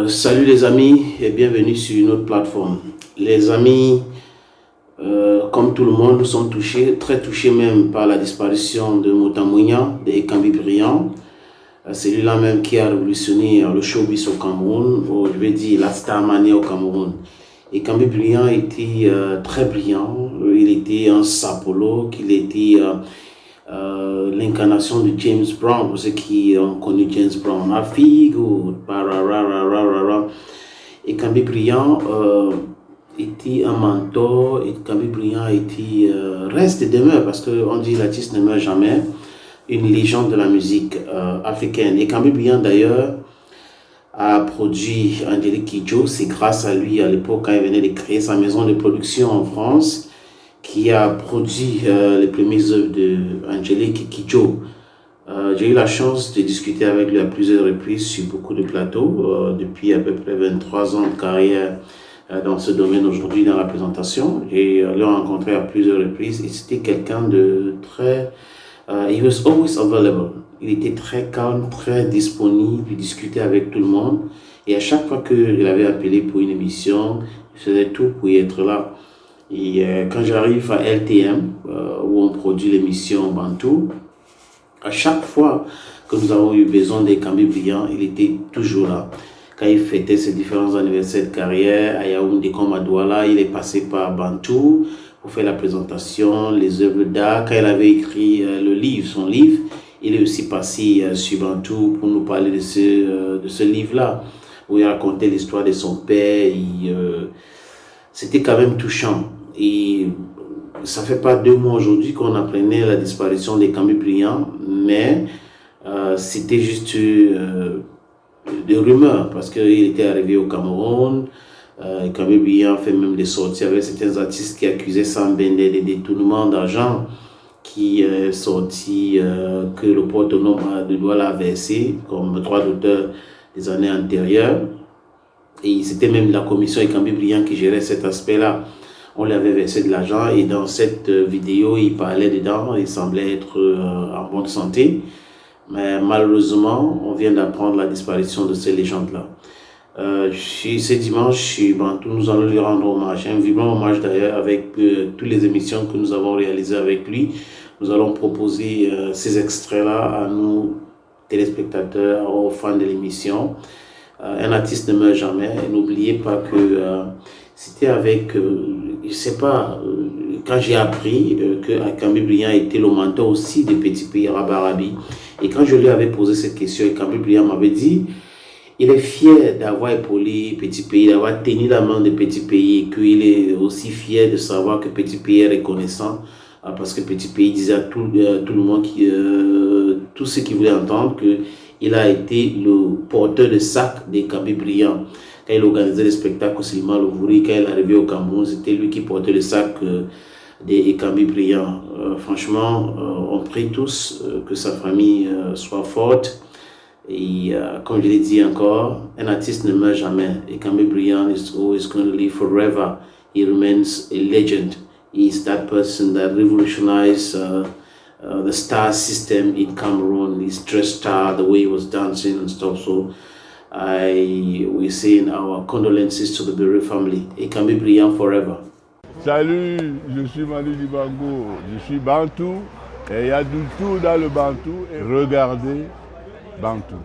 Salut les amis et bienvenue sur une autre plateforme. Les amis, comme tout le monde, nous sommes touchés, très touchés même par la disparition de Motamounia, de Ekambi Brillant. Celui-là même qui a révolutionné le showbiz au Cameroun, ou je vais dire la starmania au Cameroun. Ekambi Brillant était très brillant, il était un sapologue, il était l'incarnation de James Brown, pour ceux qui ont connu James Brown, à Figo, et Ekambi Brillant était un mentor, et Ekambi Brillant était, reste et demeure, parce qu'on dit l'artiste ne meurt jamais, une légende de la musique africaine. Et Ekambi Brillant d'ailleurs a produit Angélique Kidjo, c'est grâce à lui à l'époque quand il venait de créer sa maison de production en France, qui a produit les premières œuvres de Angélique Kidjo. J'ai eu la chance de discuter avec lui à plusieurs reprises sur beaucoup de plateaux, depuis à peu près 23 ans de carrière dans ce domaine aujourd'hui dans la présentation. J'ai l'ai rencontré à plusieurs reprises et c'était quelqu'un de très... he was always available. Il était très calme, très disponible, il discutait avec tout le monde. Et à chaque fois qu'il avait appelé pour une émission, il faisait tout pour y être là. Et quand j'arrive à LTM, où on produit l'émission Bantou, à chaque fois que nous avons eu besoin d'Ekambi Brillant, il était toujours là. Quand il fêtait ses différents anniversaires de carrière, à Yaoundé comme à Douala, il est passé par Bantou pour faire la présentation, les œuvres d'art. Quand il avait écrit son livre, il est aussi passé sur Bantou pour nous parler de ce livre-là, où il racontait l'histoire de son père. C'était quand même touchant. Et ça fait pas 2 mois aujourd'hui qu'on apprenait la disparition d'Ekambi Brillant, mais c'était juste des rumeurs parce qu'il était arrivé au Cameroun. Ekambi Brillant fait même des sorties avec certains artistes qui accusaient Sam Bende de détournement d'argent qui est sorti que le port autonome de Douala a versé comme droit d'auteur des années antérieures. Et c'était même la commission Ekambi Brillant qui gérait cet aspect-là. On lui avait versé de l'argent et dans cette vidéo, il parlait dedans, il semblait être en bonne santé. Mais malheureusement, on vient d'apprendre la disparition de ces légendes-là. Ce dimanche, chez Bantou, nous allons lui rendre hommage, un vibrant hommage d'ailleurs avec toutes les émissions que nous avons réalisées avec lui. Nous allons proposer ces extraits-là à nos téléspectateurs, aux fans de l'émission. Un artiste ne meurt jamais. N'oubliez pas que c'était avec, je sais pas, quand j'ai appris que Ekambi Brillant était le mentor aussi des petits pays arabes Arabi. Et quand je lui avais posé cette question, Ekambi Brillant m'avait dit, il est fier d'avoir épaulé Petit Pays, d'avoir tenu la main de Petit Pays, et qu'il est aussi fier de savoir que Petit Pays est reconnaissant, parce que Petit Pays disait à tout le monde, tout ceux qui voulaient entendre, qu'il a été le porteur de sac d'Ekambi Brillant. Quand il organisait les spectacles au cinéma Louvry, quand il est arrivé au Cameroun, c'était lui qui portait le sac d'Ekambi Brillant. Franchement, on prie tous que sa famille soit forte. Et comme je l'ai dit encore, un artiste ne meurt jamais. Ekambi Brillant is always going to live forever. He remains a legend. He is that person that revolutionized the star system in Cameroon. His dress style, the way he was dancing and stuff. So we send our condolences to the Bere family. Ekambi Brillant forever. Salut, je suis Manu Dibango, je suis Bantou et il y a du tout dans le Bantou et regardez Bantou.